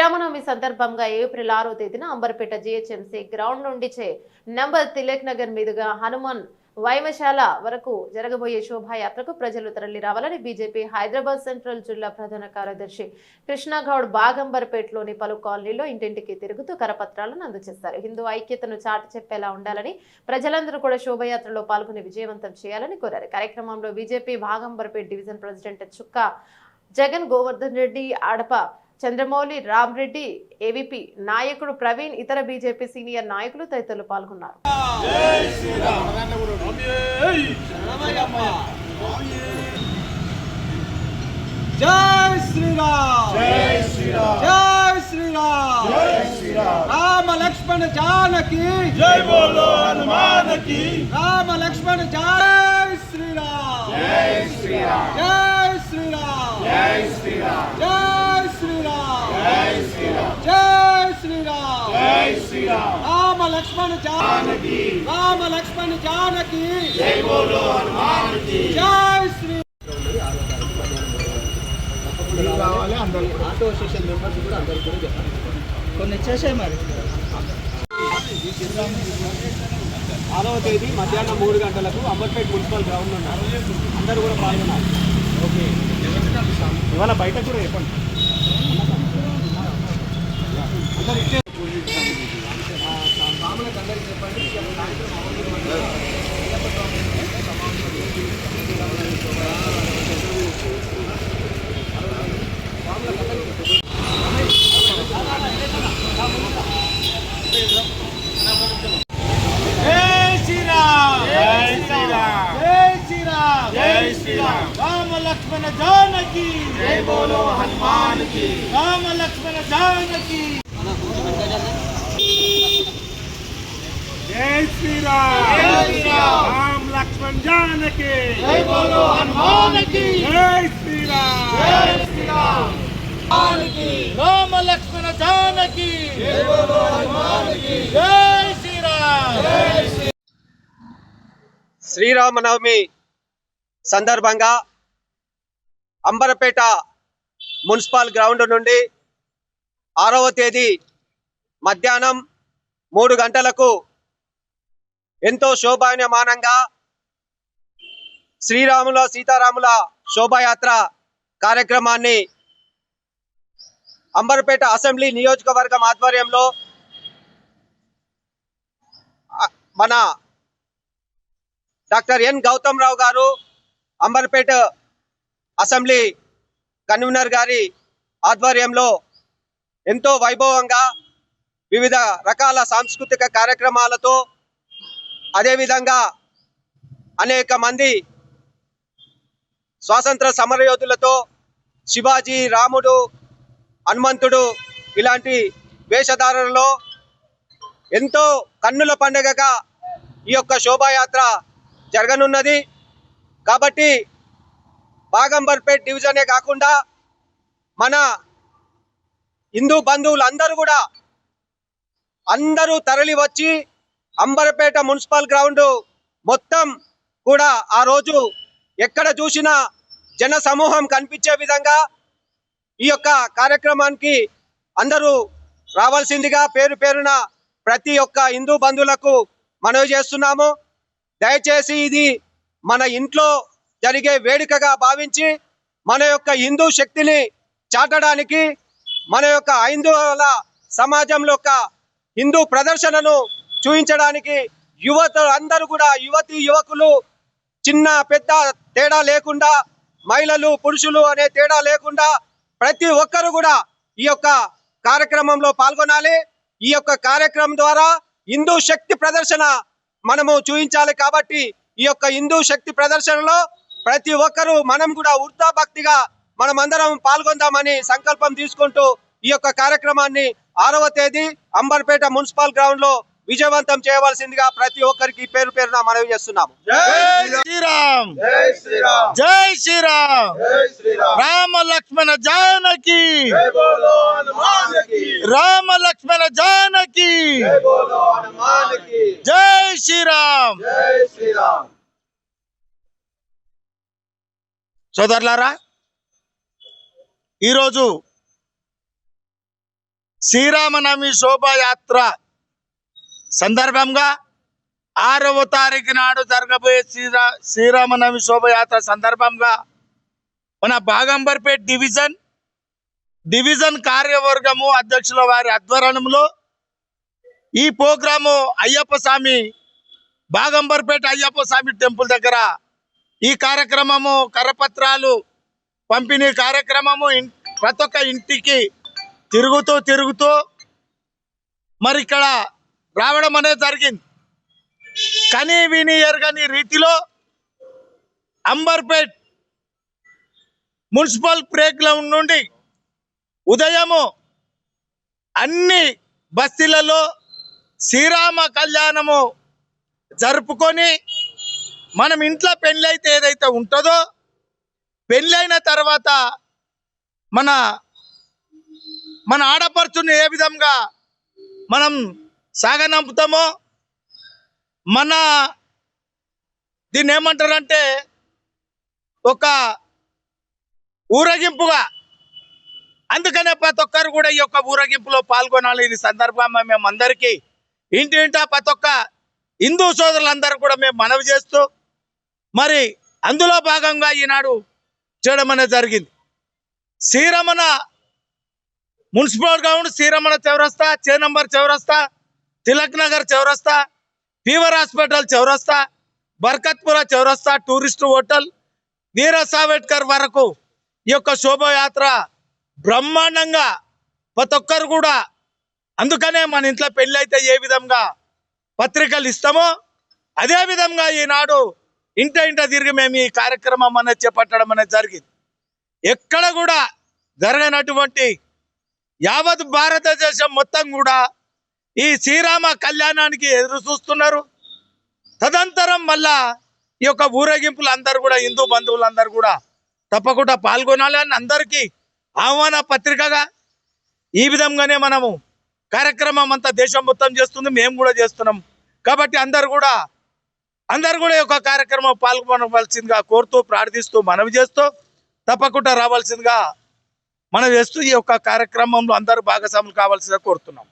శ్రీరామనవమి సందర్భంగా ఏప్రిల్ 6వ తేదీన అంబర్పేట జీహెచ్ఎంసీ గ్రౌండ్ నుండి నంబర్ తిలక్ నగర్ మీదుగా హనుమాన్ వైమశాల వరకు జరగబోయే శోభాయాత్రకు ప్రజలు తరలి రావాలని బీజేపీ హైదరాబాద్ సెంట్రల్ జిల్లా ప్రధాన కార్యదర్శి కృష్ణగౌడ్ బాగంబర్పేటలోని పలు కాలనీలో ఇంటింటికి తిరుగుతూ కరపత్రాలను అందజేస్తారు. హిందూ ఐక్యతను చాటి చెప్పేలా ఉండాలని, ప్రజలందరూ కూడా శోభయాత్రలో పాల్గొని విజయవంతం చేయాలని కోరారు. కార్యక్రమంలో బీజేపీ బాగంబర్పేట డివిజన్ ప్రెసిడెంట్ చుక్కా జగన్, గోవర్ధన్ రెడ్డి, ఆడప చంద్రమౌళి, రామ్రెడ్డి, ఏవీపీ నాయకుడు ప్రవీణ్, ఇతర బీజేపీ సీనియర్ నాయకులు తదితరులు పాల్గొన్నారు. జై శ్రీరామ్, జై శ్రీరామ్, జై శ్రీరామ్, జై శ్రీరామ్. రామ లక్ష్మణ జానకి జై బోలో హనుమాన్ కి. రామ లక్ష్మణ జై శ్రీరామ్, జై శ్రీరామ్, జై శ్రీరామ్, జై శ్రీరామ్, జై శ్రీరామ్, జై శ్రీరామ్, జై శ్రీరామ్, జై శ్రీరామ్. రామ లక్ష్మణ జానకి, రామ లక్ష్మణ జానకి జై బోలో హనుమాన్ కి. జై శ్రీ రావాలి. అందరూ ఆటో స్టేషన్ మెంబర్స్ కూడా అందరూ కూడా చెప్పాలి. కొన్ని చేసాయి మరి. 6వ తేదీ మధ్యాహ్నం 3 గంటలకు అంబర్పేట మున్సిపల్ గ్రౌండ్ ఉన్నారు. అందరూ కూడా పాల్గొన్నారు. ఓకే, ఇవాళ బయట కూడా చెప్పండి. అందరూ ఇచ్చే మామూలుగా అందరికి చెప్పండి. राम लक्ष्मण जानकी जय बोलो हनुमान की. राम लक्ष्मण जानकी जय श्री राम, जय श्री राम. राम लक्ष्मण जानकी जय बोलो हनुमान की. जय श्री राम, जय श्री राम. राम लक्ष्मण जानकी जय बोलो हनुमान की. जय श्री राम, जय श्री. శ్రీరామనవమి సందర్భంగా అంబర్పేట మున్సిపల్ గ్రౌండ్ నుండి 6వ తేదీ మధ్యాహ్నం 3 గంటలకు ఎంతో శోభాయమానంగా శ్రీరాముల సీతారాముల శోభాయాత్ర కార్యక్రమాన్ని అంబర్పేట అసెంబ్లీ నియోజకవర్గం ఆధ్వర్యంలో మన డాక్టర్ ఎన్ గౌతమ్ రావు గారు, అంబర్పేట అసెంబ్లీ కన్వీనర్ గారి ఆధ్వర్యంలో ఎంతో వైభవంగా వివిధ రకాల సాంస్కృతిక కార్యక్రమాలతో, అదేవిధంగా అనేక మంది స్వాతంత్ర సమరయోధులతో, శివాజీ, రాముడు, హనుమంతుడు ఇలాంటి వేషధారణలో ఎంతో కన్నుల పండుగగా ఈ యొక్క శోభాయాత్ర జరగనున్నది. కాబట్టి బాగంబర్పేట డివిజనే కాకుండా మన హిందూ బంధువులందరూ కూడా అందరూ తరలి వచ్చి అంబర్పేట మున్సిపల్ గ్రౌండ్ మొత్తం కూడా ఆ రోజు ఎక్కడ చూసినా జన సమూహం కనిపించే విధంగా ఈ యొక్క కార్యక్రమానికి అందరూ రావాల్సిందిగా పేరు పేరున ప్రతి ఒక్క హిందూ బంధువులకు మనవి చేస్తున్నాము. దయచేసి ఇది మన ఇంట్లో జరిగే వేడుకగా భావించి మన యొక్క హిందూ శక్తిని చాటడానికి, మన యొక్క హైందవుల సమాజంలో యొక్క హిందూ ప్రదర్శనను చూపించడానికి యువత అందరూ కూడా, యువతి యువకులు, చిన్న పెద్ద తేడా లేకుండా, మహిళలు పురుషులు అనే తేడా లేకుండా ప్రతి ఒక్కరు కూడా ఈ యొక్క కార్యక్రమంలో పాల్గొనాలి. ఈ యొక్క కార్యక్రమం ద్వారా హిందూ శక్తి ప్రదర్శన మనము చూపించాలి. కాబట్టి ఈ యొక్క హిందూ శక్తి ప్రదర్శనలో ప్రతి ఒక్కరూ మనం కూడా ఉర్తా భక్తిగా మనం అందరం పాల్గొందామని సంకల్పం తీసుకుంటూ ఈ యొక్క కార్యక్రమాన్ని 6వ తేదీ అంబర్పేట మున్సిపల్ గ్రౌండ్ లో విజయవంతం చేయవలసిందిగా ప్రతి ఒక్కరికి పేరు పేరున మనవి చేస్తున్నాము. జై శ్రీరామ్, జై శ్రీరామ్, జై శ్రీరామ్, జై శ్రీరామ్. రామ లక్ష్మణ జానకి జై బోలో హనుమాన్ కి. రామ లక్ష్మణ జానకి జై బోలో హనుమాన్ కి. జై శ్రీరామ్, జై శ్రీరామ్. సోదరులారా, ఈరోజు శ్రీరామనవమి శోభాయాత్ర సందర్భంగా 6వ తారీఖు నాడు జరగబోయే శ్రీరామనవమి శోభయాత్ర సందర్భంగా మన బాగంబర్పేట్ డివిజన్ కార్యవర్గము అధ్యక్షుల వారి ఆధ్వర్యంలో ఈ ప్రోగ్రాము అయ్యప్ప స్వామి బాగంబర్పేట అయ్యప్ప స్వామి టెంపుల్ దగ్గర ఈ కార్యక్రమము కరపత్రాలు పంపిణీ కార్యక్రమము ప్రతి ఒక్క ఇంటికి తిరుగుతూ మరి ఇక్కడ రావడం అనేది జరిగింది. కనీ విని ఎరగని రీతిలో అంబర్పేట్ మున్సిపల్ ప్లే గ్రౌండ్ నుండి ఉదయము అన్ని బస్తీలలో శ్రీరామ కళ్యాణము జరుపుకొని మనం ఇంట్లో పెళ్ళి అయితే ఏదైతే ఉంటుందో పెళ్ళైన తర్వాత మన ఆడపడుచుని ఏ విధంగా మనం సాగనంపుతామో మన దీన్ని ఏమంటారంటే ఒక ఊరేగింపుగా, అందుకనే ప్రతి ఒక్కరు కూడా ఈ యొక్క ఊరేగింపులో పాల్గొనాలి. ఈ సందర్భంగా మేము అందరికీ ఇంటింటా ప్రతి ఒక్క హిందూ సోదరులందరూ కూడా మేము మనవి చేస్తూ మరి అందులో భాగంగా ఈనాడు చేయడం అనేది జరిగింది. శ్రీరమణ మున్సిపల్ గ్రౌండ్, శ్రీరమణ చౌరస్తా, చేనంబర్ చౌరస్తా, తిలక్ నగర్ చౌరస్తా, ఫీవర్ హాస్పిటల్ చౌరస్తా, బర్కత్పుర చౌరస్తా, టూరిస్ట్ హోటల్, వీర సావర్కర్ వరకు ఈ యొక్క శోభయాత్ర బ్రహ్మాండంగా ప్రతి ఒక్కరు కూడా, అందుకనే మన ఇంట్లో పెళ్ళి అయితే ఏ విధంగా పత్రికలు ఇస్తామో అదే విధంగా ఈనాడు ఇంట తిరిగి మేము ఈ కార్యక్రమం అనేది చేపట్టడం అనేది జరిగింది. ఎక్కడ కూడా జరగనటువంటి యావత్ భారతదేశం మొత్తం కూడా ఈ శ్రీరామ కళ్యాణానికి ఎదురు చూస్తున్నారు. తదంతరం మళ్ళా ఈ యొక్క ఊరేగింపులు అందరూ కూడా హిందూ బంధువులందరూ కూడా తప్పకుండా పాల్గొనాలని అందరికీ ఆహ్వాన పత్రికగా ఈ విధంగానే మనము కార్యక్రమం అంతా దేశం మొత్తం చేస్తుంది, మేము కూడా చేస్తున్నాం. కాబట్టి అందరు కూడా ఈ యొక్క కార్యక్రమం పాల్గొనవలసిందిగా కోరుతూ ప్రార్థిస్తూ మనవి చేస్తూ తప్పకుండా రావాల్సిందిగా మనం చేస్తూ ఈ యొక్క కార్యక్రమంలో అందరూ భాగస్వాములు కావాల్సిందిగా కోరుతున్నాం.